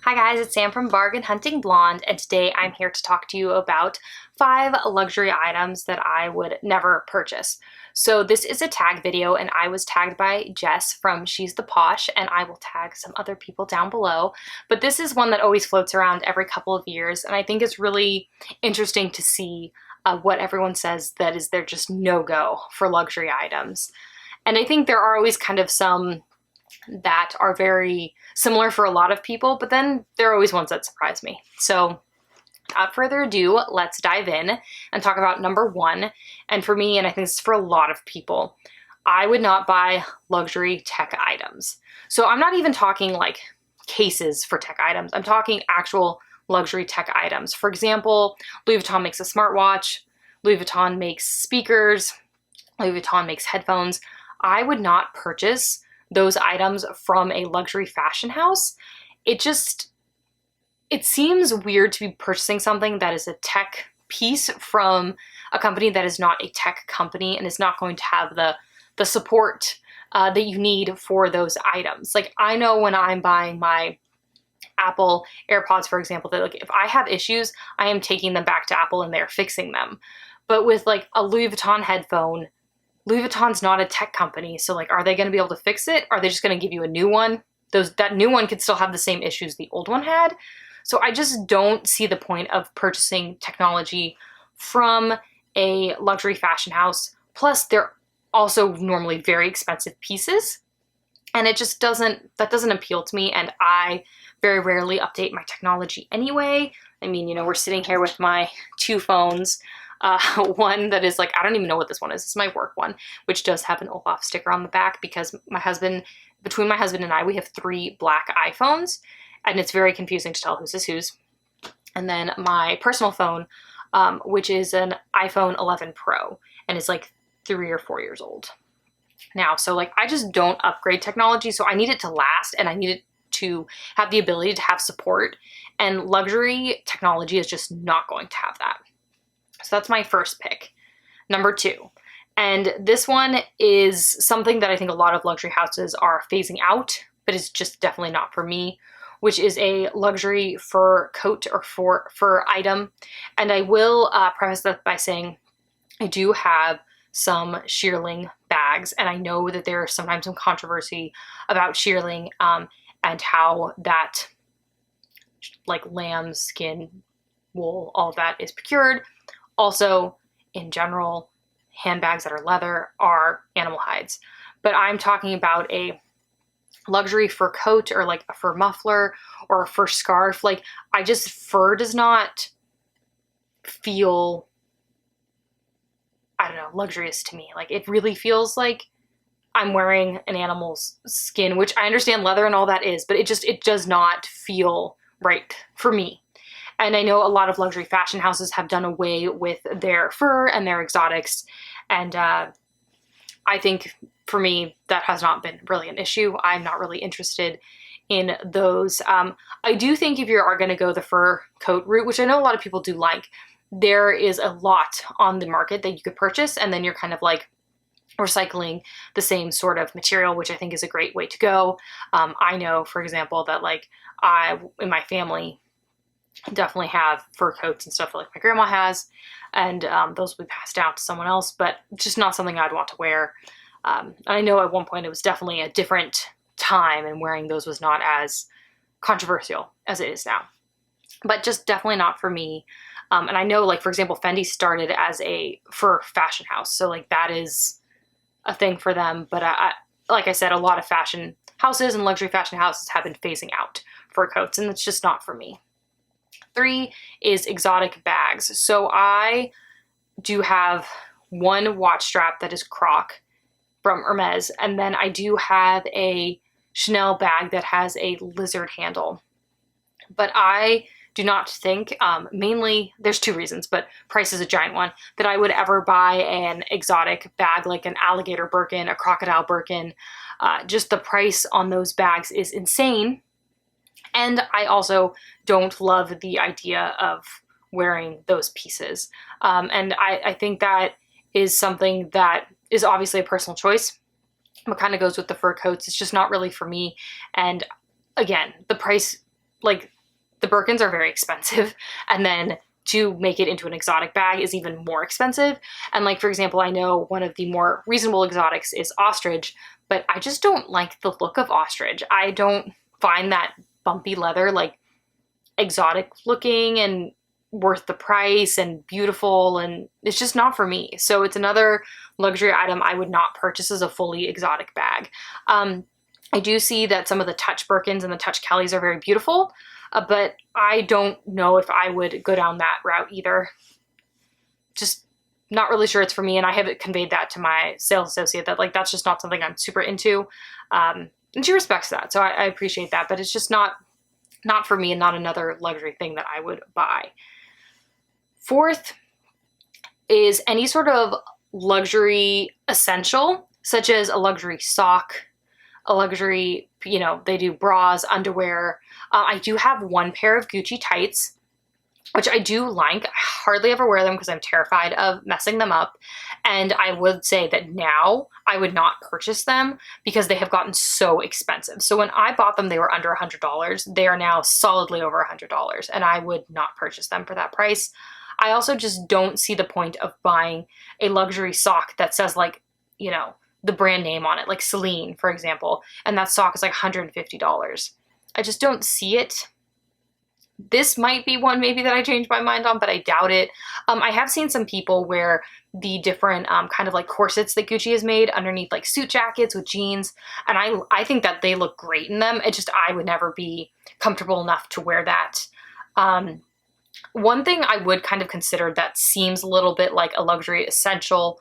Hi guys, it's Sam from Bargain Hunting Blonde, and today I'm here to talk to you about 5 luxury items that I would never purchase. So this is a tag video, and I was tagged by Jess from She's the Posh, and I will tag some other people down below. But this is one that always floats around every couple of years, and I think it's really interesting to see what everyone says that is their just no-go for luxury items. And I think there are always kind of some that are very similar for a lot of people, but then there are always ones that surprise me. So without further ado, let's dive in and talk about number 1. And for me, and I think this is for a lot of people, I would not buy luxury tech items. So I'm not even talking like cases for tech items. I'm talking actual luxury tech items. For example, Louis Vuitton makes a smartwatch, Louis Vuitton makes speakers, Louis Vuitton makes headphones. I would not purchase those items from a luxury fashion house. It seems weird to be purchasing something that is a tech piece from a company that is not a tech company and is not going to have the support that you need for those items. Like, I know when I'm buying my Apple AirPods, for example, that like if I have issues, I am taking them back to Apple and they're fixing them. But with like a Louis Vuitton headphone, Louis Vuitton's not a tech company, so like, are they going to be able to fix it? Are they just going to give you a new one? That new one could still have the same issues the old one had. So I just don't see the point of purchasing technology from a luxury fashion house. Plus, they're also normally very expensive pieces, and it just doesn't appeal to me, and I very rarely update my technology anyway. I mean, you know, we're sitting here with my 2 phones. One that is like, I don't even know what this one is. It's my work one, which does have an Olaf sticker on the back because between my husband and I, we have 3 black iPhones, and it's very confusing to tell whose is whose. And then my personal phone, which is an iPhone 11 Pro, and it's like 3 or 4 years old now. So like, I just don't upgrade technology. So I need it to last, and I need it to have the ability to have support, and luxury technology is just not going to have that. So that's my first pick. Number 2. And this one is something that I think a lot of luxury houses are phasing out, but it's just definitely not for me, which is a luxury fur coat or fur item. And I will preface that by saying I do have some shearling bags, and I know that there's sometimes some controversy about shearling and how that, like, lamb skin, wool, all of that is procured. Also, in general, handbags that are leather are animal hides. But I'm talking about a luxury fur coat or like a fur muffler or a fur scarf. Like, fur does not feel, I don't know, luxurious to me. Like, it really feels like I'm wearing an animal's skin, which I understand leather and all that is, but it does not feel right for me. And I know a lot of luxury fashion houses have done away with their fur and their exotics. And I think for me, that has not been really an issue. I'm not really interested in those. I do think if you are going to go the fur coat route, which I know a lot of people do like, there is a lot on the market that you could purchase. And then you're kind of like recycling the same sort of material, which I think is a great way to go. I know, for example, that like in my family, definitely have fur coats and stuff like my grandma has, and those will be passed down to someone else, but just not something I'd want to wear. I know at one point it was definitely a different time, and wearing those was not as controversial as it is now, but just definitely not for me. And I know, like, for example, Fendi started as a fur fashion house, so like that is a thing for them, but like I said, a lot of fashion houses and luxury fashion houses have been phasing out fur coats, and it's just not for me. 3 is exotic bags. So I do have one watch strap that is Croc from Hermes, and then I do have a Chanel bag that has a lizard handle. But I do not think, mainly, there's 2 reasons, but price is a giant one, that I would ever buy an exotic bag like an alligator Birkin, a crocodile Birkin. Just the price on those bags is insane. And I also don't love the idea of wearing those pieces. And I think that is something that is obviously a personal choice. What kind of goes with the fur coats, it's just not really for me. And again, the price, like, the Birkins are very expensive, and then to make it into an exotic bag is even more expensive. And like, for example, I know one of the more reasonable exotics is ostrich, but I just don't like the look of ostrich. I don't find that bumpy leather like exotic looking and worth the price and beautiful, and it's just not for me. So it's another luxury item I would not purchase as a fully exotic bag. I do see that some of the Touch Birkins and the Touch Kellys are very beautiful, but I don't know if I would go down that route either. Just not really sure it's for me, and I haven't conveyed that to my sales associate that like that's just not something I'm super into. And she respects that, so I appreciate that, but it's just not for me and not another luxury thing that I would buy. Fourth is any sort of luxury essential, such as a luxury sock, a luxury, you know, they do bras, underwear. I do have one pair of Gucci tights, which I do like. I hardly ever wear them because I'm terrified of messing them up. And I would say that now I would not purchase them because they have gotten so expensive. So when I bought them, they were under $100. They are now solidly over $100, and I would not purchase them for that price. I also just don't see the point of buying a luxury sock that says like, you know, the brand name on it, like Celine, for example, and that sock is like $150. I just don't see it. This might be one maybe that I changed my mind on, but I doubt it. I have seen some people wear the different kind of like corsets that Gucci has made underneath like suit jackets with jeans, and I think that they look great in them. It just, I would never be comfortable enough to wear that. One thing I would kind of consider that seems a little bit like a luxury essential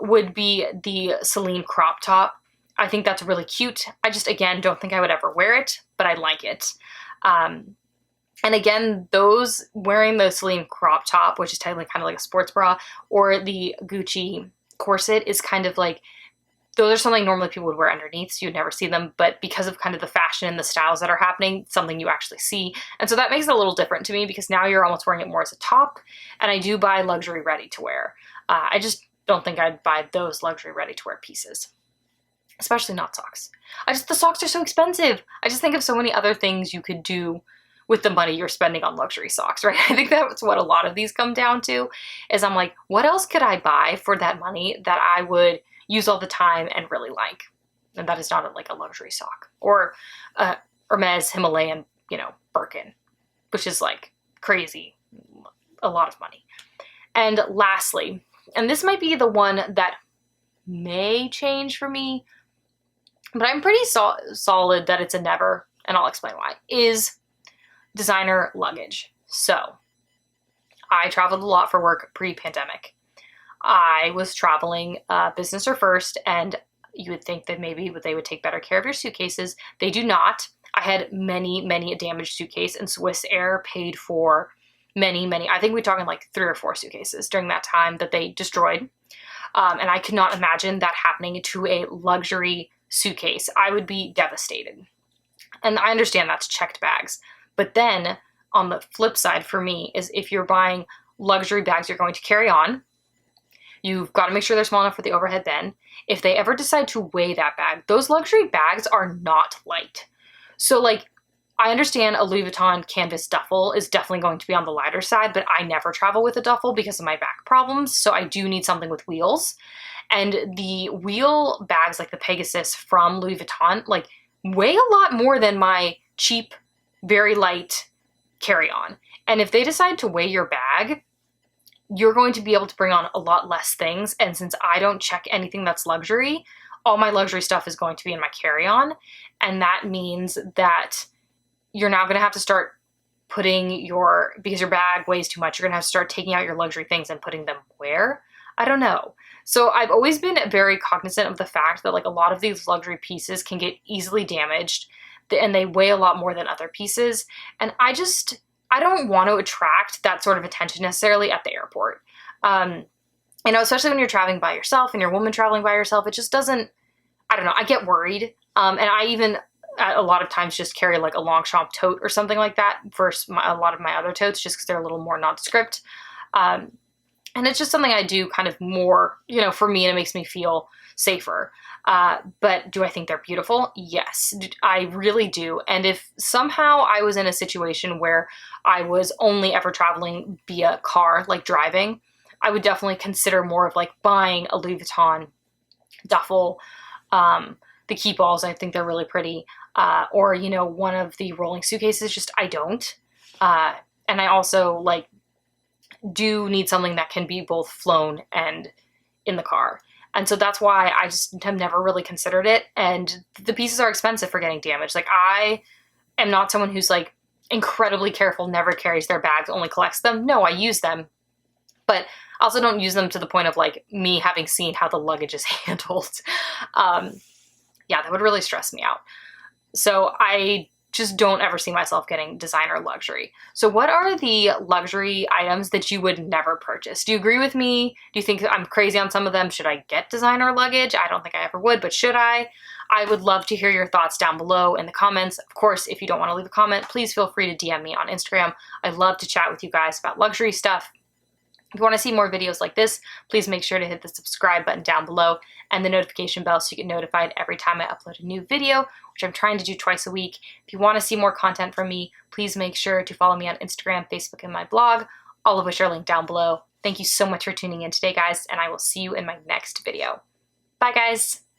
would be the Celine crop top. I think that's really cute. I just, again, don't think I would ever wear it, but I like it. And again, those wearing the Celine crop top, which is technically kind of like a sports bra, or the Gucci corset is kind of like, those are something normally people would wear underneath, so you'd never see them, but because of kind of the fashion and the styles that are happening, something you actually see. And so that makes it a little different to me because now you're almost wearing it more as a top, and I do buy luxury ready-to-wear. I just don't think I'd buy those luxury ready-to-wear pieces, especially not socks. The socks are so expensive. I just think of so many other things you could do with the money you're spending on luxury socks, right? I think that's what a lot of these come down to, is I'm like, what else could I buy for that money that I would use all the time and really like? And that is not like a luxury sock. Or Hermes Himalayan, you know, Birkin, which is like crazy, a lot of money. And lastly, and this might be the one that may change for me, but I'm pretty solid that it's a never, and I'll explain why, is designer luggage. So I traveled a lot for work pre-pandemic. I was traveling business or first, and you would think that maybe they would take better care of your suitcases. They do not. I had many a damaged suitcase, and Swiss Air paid for many, I think we're talking like 3 or 4 suitcases during that time that they destroyed. And I could not imagine that happening to a luxury suitcase. I would be devastated. And I understand that's checked bags. But then on the flip side for me is if you're buying luxury bags you're going to carry on, you've got to make sure they're small enough for the overhead bin. If they ever decide to weigh that bag, those luxury bags are not light. So like, I understand a Louis Vuitton canvas duffel is definitely going to be on the lighter side, but I never travel with a duffel because of my back problems. So I do need something with wheels. And the wheel bags like the Pegasus from Louis Vuitton, like weigh a lot more than my cheap, very light carry-on. And if they decide to weigh your bag, you're going to be able to bring on a lot less things. And since I don't check anything that's luxury, all my luxury stuff is going to be in my carry-on. And that means that you're now going to have to start putting because your bag weighs too much, you're going to have to start taking out your luxury things and putting them where? I don't know. So I've always been very cognizant of the fact that like a lot of these luxury pieces can get easily damaged and they weigh a lot more than other pieces. And I don't want to attract that sort of attention necessarily at the airport. You know, especially when you're traveling by yourself and you're a woman traveling by yourself, it just doesn't, I don't know, I get worried. And I even a lot of times just carry like a Longchamp tote or something like that for a lot of my other totes, just because they're a little more nondescript. And it's just something I do kind of more, you know, for me, and it makes me feel safer. But do I think they're beautiful? Yes, I really do. And if somehow I was in a situation where I was only ever traveling via car, like driving, I would definitely consider more of like buying a Louis Vuitton duffel. The key balls, I think they're really pretty. Or, you know, one of the rolling suitcases, just I don't. And I also like do need something that can be both flown and in the car. And so that's why I just have never really considered it. And the pieces are expensive for getting damaged. Like I am not someone who's like incredibly careful, never carries their bags, only collects them. No, I use them, but I also don't use them to the point of like me having seen how the luggage is handled. Yeah, that would really stress me out. So I just don't ever see myself getting designer luxury. So what are the luxury items that you would never purchase? Do you agree with me? Do you think I'm crazy on some of them? Should I get designer luggage? I don't think I ever would, but should I? I would love to hear your thoughts down below in the comments. Of course, if you don't want to leave a comment, please feel free to DM me on Instagram. I love to chat with you guys about luxury stuff. If you want to see more videos like this, please make sure to hit the subscribe button down below and the notification bell so you get notified every time I upload a new video, which I'm trying to do twice a week. If you want to see more content from me, please make sure to follow me on Instagram, Facebook, and my blog, all of which are linked down below. Thank you so much for tuning in today, guys, and I will see you in my next video. Bye, guys!